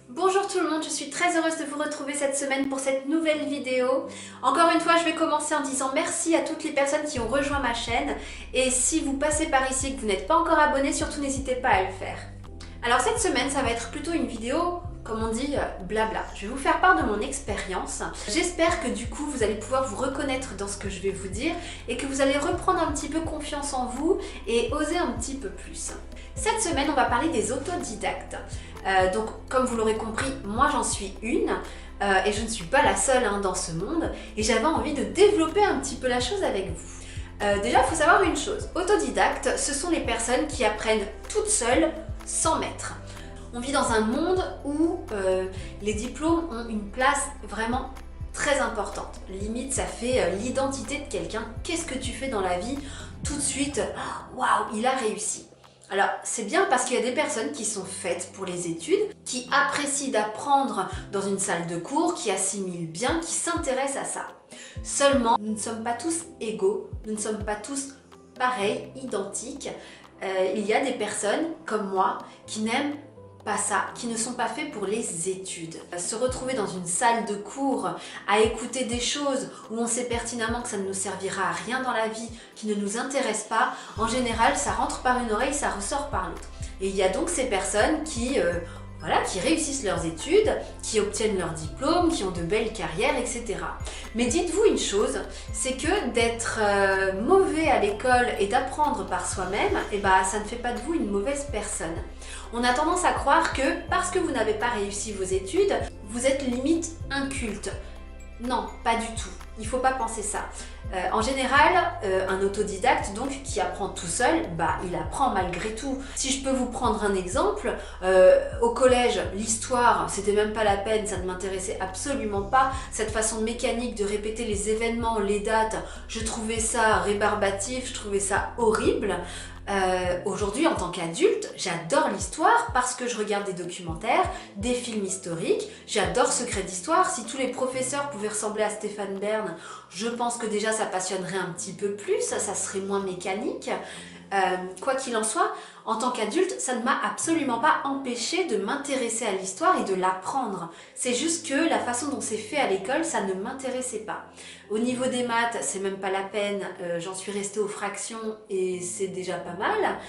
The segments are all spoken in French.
Bonjour tout le monde, je suis très heureuse de vous retrouver cette semaine pour cette nouvelle vidéo. Encore une fois, je vais commencer en disant merci à toutes les personnes qui ont rejoint ma chaîne. Et si vous passez par ici et que vous n'êtes pas encore abonné, surtout n'hésitez pas à le faire. Alors cette semaine, ça va être plutôt une vidéo, comme on dit, blabla. Je vais vous faire part de mon expérience. J'espère que du coup, vous allez pouvoir vous reconnaître dans ce que je vais vous dire et que vous allez reprendre un petit peu confiance en vous et oser un petit peu plus. Cette semaine, on va parler des autodidactes. Donc, comme vous l'aurez compris, moi j'en suis une et je ne suis pas la seule dans ce monde et j'avais envie de développer un petit peu la chose avec vous. Déjà, il faut savoir une chose, autodidactes, ce sont les personnes qui apprennent toutes seules sans maître. On vit dans un monde où les diplômes ont une place vraiment très importante. Limite, ça fait l'identité de quelqu'un. Qu'est-ce que tu fais dans la vie? Tout de suite, waouh, il a réussi. Alors, c'est bien parce qu'il y a des personnes qui sont faites pour les études, qui apprécient d'apprendre dans une salle de cours, qui assimilent bien, qui s'intéressent à ça. Seulement, nous ne sommes pas tous égaux, nous ne sommes pas tous pareils, identiques. Il y a des personnes, comme moi, qui n'aiment pas ça, qui ne sont pas faits pour les études. Se retrouver dans une salle de cours à écouter des choses où on sait pertinemment que ça ne nous servira à rien dans la vie, qui ne nous intéresse pas, en général ça rentre par une oreille, ça ressort par l'autre. Et il y a donc ces personnes qui réussissent leurs études, qui obtiennent leur diplôme, qui ont de belles carrières, etc. Mais dites-vous une chose, c'est que d'être mauvais à l'école et d'apprendre par soi-même, ça ne fait pas de vous une mauvaise personne. On a tendance à croire que parce que vous n'avez pas réussi vos études, vous êtes limite inculte. Non, pas du tout. Il ne faut pas penser ça. En général, un autodidacte donc qui apprend tout seul, il apprend malgré tout. Si je peux vous prendre un exemple, au collège, l'histoire, c'était même pas la peine, ça ne m'intéressait absolument pas. Cette façon mécanique de répéter les événements, les dates, je trouvais ça rébarbatif, je trouvais ça horrible. Aujourd'hui, en tant qu'adulte, j'adore l'histoire parce que je regarde des documentaires, des films historiques, j'adore Secret d'Histoire. Si tous les professeurs pouvaient ressembler à Stéphane Bern, je pense que déjà ça passionnerait un petit peu plus, ça serait moins mécanique. Quoi qu'il en soit, en tant qu'adulte, ça ne m'a absolument pas empêché de m'intéresser à l'histoire et de l'apprendre. C'est juste que la façon dont c'est fait à l'école, ça ne m'intéressait pas. Au niveau des maths, c'est même pas la peine, j'en suis restée aux fractions et c'est déjà pas mal.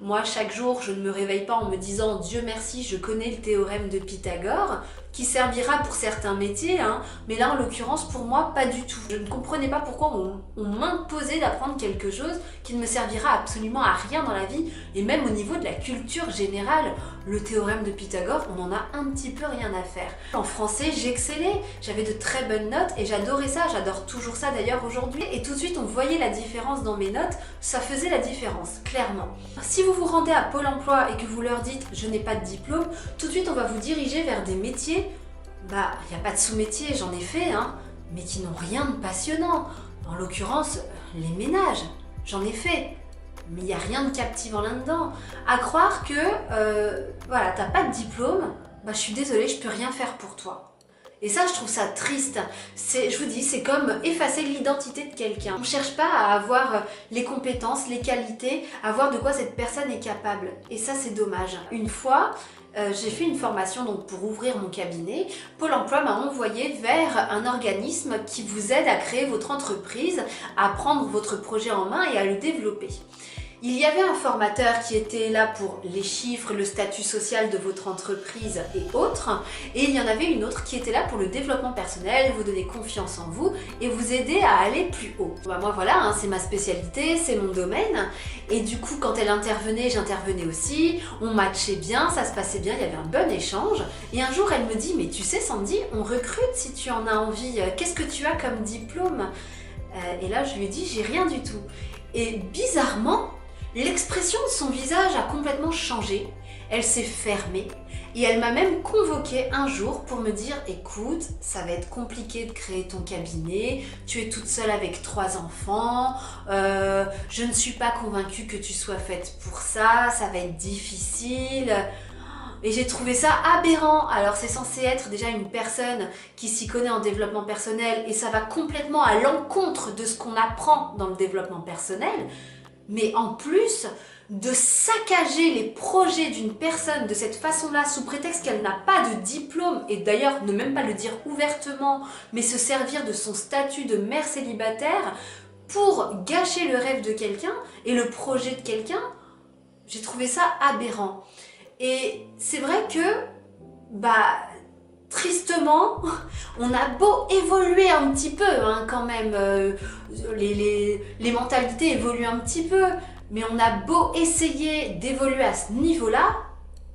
Moi, chaque jour, je ne me réveille pas en me disant « Dieu merci, je connais le théorème de Pythagore », qui servira pour certains métiers, mais là, en l'occurrence, pour moi, pas du tout. Je ne comprenais pas pourquoi on m'imposait d'apprendre quelque chose qui ne me servira absolument à rien dans la vie, et même au niveau de la culture générale, le théorème de Pythagore, on en a un petit peu rien à faire. En français, j'excellais, j'avais de très bonnes notes et j'adorais ça, j'adore toujours ça d'ailleurs aujourd'hui. Et tout de suite, on voyait la différence dans mes notes, ça faisait la différence, clairement. Si vous vous rendez à Pôle emploi et que vous leur dites « je n'ai pas de diplôme », tout de suite, on va vous diriger vers des métiers, il n'y a pas de sous-métier, j'en ai fait, mais qui n'ont rien de passionnant. En l'occurrence, les ménages, j'en ai fait. Mais il n'y a rien de captivant là-dedans. À croire que, t'as pas de diplôme, je suis désolée, je peux rien faire pour toi. Et ça, je trouve ça triste. Je vous dis, c'est comme effacer l'identité de quelqu'un. On ne cherche pas à avoir les compétences, les qualités, à voir de quoi cette personne est capable. Et ça, c'est dommage. Une fois, j'ai fait une formation donc, pour ouvrir mon cabinet. Pôle emploi m'a envoyé vers un organisme qui vous aide à créer votre entreprise, à prendre votre projet en main et à le développer. Il y avait un formateur qui était là pour les chiffres, le statut social de votre entreprise et autres. Et il y en avait une autre qui était là pour le développement personnel, vous donner confiance en vous et vous aider à aller plus haut. Moi voilà, c'est ma spécialité, c'est mon domaine. Et du coup, quand elle intervenait, j'intervenais aussi. On matchait bien, ça se passait bien, il y avait un bon échange. Et un jour, elle me dit « Mais tu sais Sandy, on recrute si tu en as envie. Qu'est-ce que tu as comme diplôme ?» Et là, je lui ai dit « J'ai rien du tout. » Et bizarrement, l'expression de son visage a complètement changé, elle s'est fermée et elle m'a même convoquée un jour pour me dire « Écoute, ça va être compliqué de créer ton cabinet, tu es toute seule avec 3 enfants, je ne suis pas convaincue que tu sois faite pour ça, ça va être difficile. » Et j'ai trouvé ça aberrant. Alors c'est censé être déjà une personne qui s'y connaît en développement personnel et ça va complètement à l'encontre de ce qu'on apprend dans le développement personnel. Mais en plus de saccager les projets d'une personne de cette façon-là sous prétexte qu'elle n'a pas de diplôme, et d'ailleurs ne même pas le dire ouvertement, mais se servir de son statut de mère célibataire pour gâcher le rêve de quelqu'un et le projet de quelqu'un, j'ai trouvé ça aberrant. Et c'est vrai que, tristement, on a beau évoluer un petit peu, hein, quand même, les mentalités évoluent un petit peu, mais on a beau essayer d'évoluer à ce niveau-là,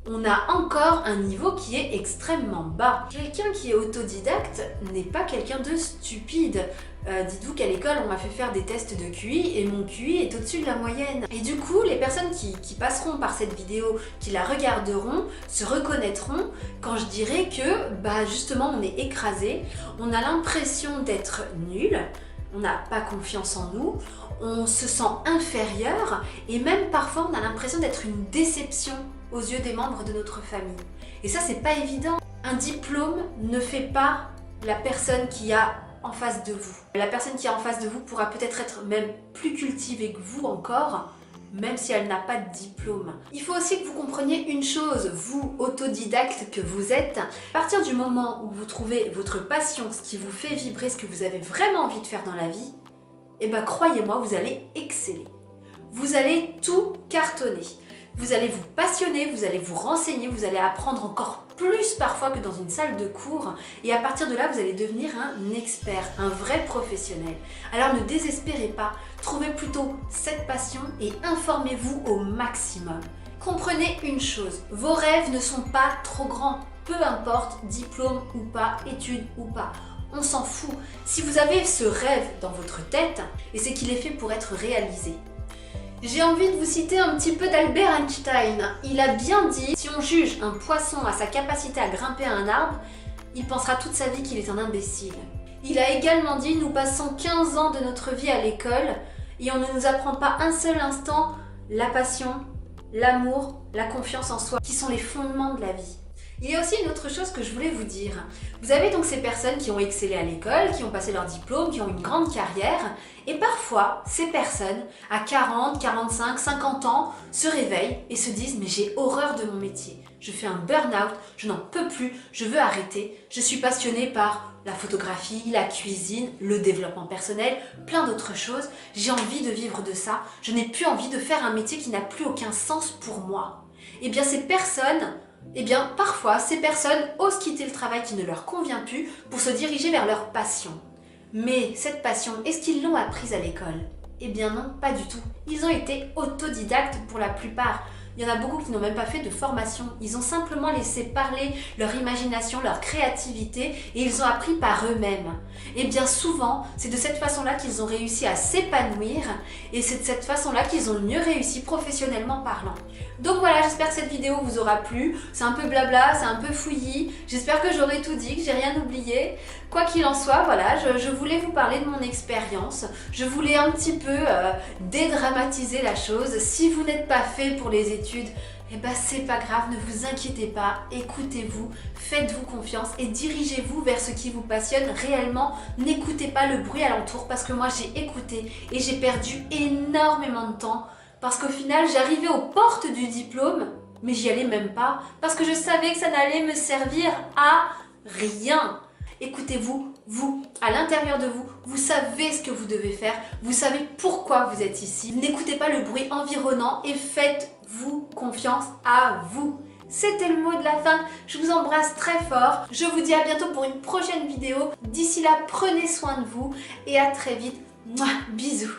on a encore un niveau qui est extrêmement bas. Quelqu'un qui est autodidacte n'est pas quelqu'un de stupide. Dites-vous qu'à l'école, on m'a fait faire des tests de QI et mon QI est au-dessus de la moyenne. Et du coup, les personnes qui passeront par cette vidéo, qui la regarderont, se reconnaîtront quand je dirai que, justement, on est écrasé, on a l'impression d'être nul, on n'a pas confiance en nous, on se sent inférieur et même parfois on a l'impression d'être une déception aux yeux des membres de notre famille. Et ça, c'est pas évident. Un diplôme ne fait pas la personne qui a en face de vous. La personne qui est en face de vous pourra peut-être être même plus cultivée que vous encore, même si elle n'a pas de diplôme. Il faut aussi que vous compreniez une chose, vous, autodidacte que vous êtes, à partir du moment où vous trouvez votre passion, ce qui vous fait vibrer, ce que vous avez vraiment envie de faire dans la vie, croyez-moi, vous allez exceller. Vous allez tout cartonner. Vous allez vous passionner, vous allez vous renseigner, vous allez apprendre encore plus parfois que dans une salle de cours et à partir de là, vous allez devenir un expert, un vrai professionnel. Alors ne désespérez pas, trouvez plutôt cette passion et informez-vous au maximum. Comprenez une chose, vos rêves ne sont pas trop grands, peu importe, diplôme ou pas, études ou pas. On s'en fout. Si vous avez ce rêve dans votre tête, et c'est qu'il est fait pour être réalisé. J'ai envie de vous citer un petit peu d'Albert Einstein. Il a bien dit, si on juge un poisson à sa capacité à grimper à un arbre, il pensera toute sa vie qu'il est un imbécile. Il a également dit, nous passons 15 ans de notre vie à l'école et on ne nous apprend pas un seul instant la passion, l'amour, la confiance en soi, qui sont les fondements de la vie. Il y a aussi une autre chose que je voulais vous dire. Vous avez donc ces personnes qui ont excellé à l'école, qui ont passé leur diplôme, qui ont une grande carrière, et parfois, ces personnes, à 40, 45, 50 ans, se réveillent et se disent « mais j'ai horreur de mon métier, je fais un burn-out, je n'en peux plus, je veux arrêter, je suis passionnée par la photographie, la cuisine, le développement personnel, plein d'autres choses, j'ai envie de vivre de ça, je n'ai plus envie de faire un métier qui n'a plus aucun sens pour moi. » Eh bien, parfois, ces personnes osent quitter le travail qui ne leur convient plus pour se diriger vers leur passion. Mais cette passion, est-ce qu'ils l'ont apprise à l'école? Eh bien non, pas du tout. Ils ont été autodidactes pour la plupart. Il y en a beaucoup qui n'ont même pas fait de formation. Ils ont simplement laissé parler leur imagination, leur créativité et ils ont appris par eux-mêmes. Et bien souvent, c'est de cette façon-là qu'ils ont réussi à s'épanouir et c'est de cette façon-là qu'ils ont le mieux réussi professionnellement parlant. Donc voilà, j'espère que cette vidéo vous aura plu. C'est un peu blabla, c'est un peu fouillis. J'espère que j'aurai tout dit, que j'ai rien oublié. Quoi qu'il en soit, voilà, je voulais vous parler de mon expérience. Je voulais un petit peu dédramatiser la chose. Si vous n'êtes pas fait pour les études, eh ben c'est pas grave, ne vous inquiétez pas, écoutez-vous, faites-vous confiance et dirigez-vous vers ce qui vous passionne réellement. N'écoutez pas le bruit alentour parce que moi j'ai écouté et j'ai perdu énormément de temps parce qu'au final j'arrivais aux portes du diplôme mais j'y allais même pas parce que je savais que ça n'allait me servir à rien. Écoutez-vous, vous, à l'intérieur de vous, vous savez ce que vous devez faire, vous savez pourquoi vous êtes ici. N'écoutez pas le bruit environnant et faites-vous confiance à vous. C'était le mot de la fin, je vous embrasse très fort, je vous dis à bientôt pour une prochaine vidéo. D'ici là, prenez soin de vous et à très vite. Mouah, bisous.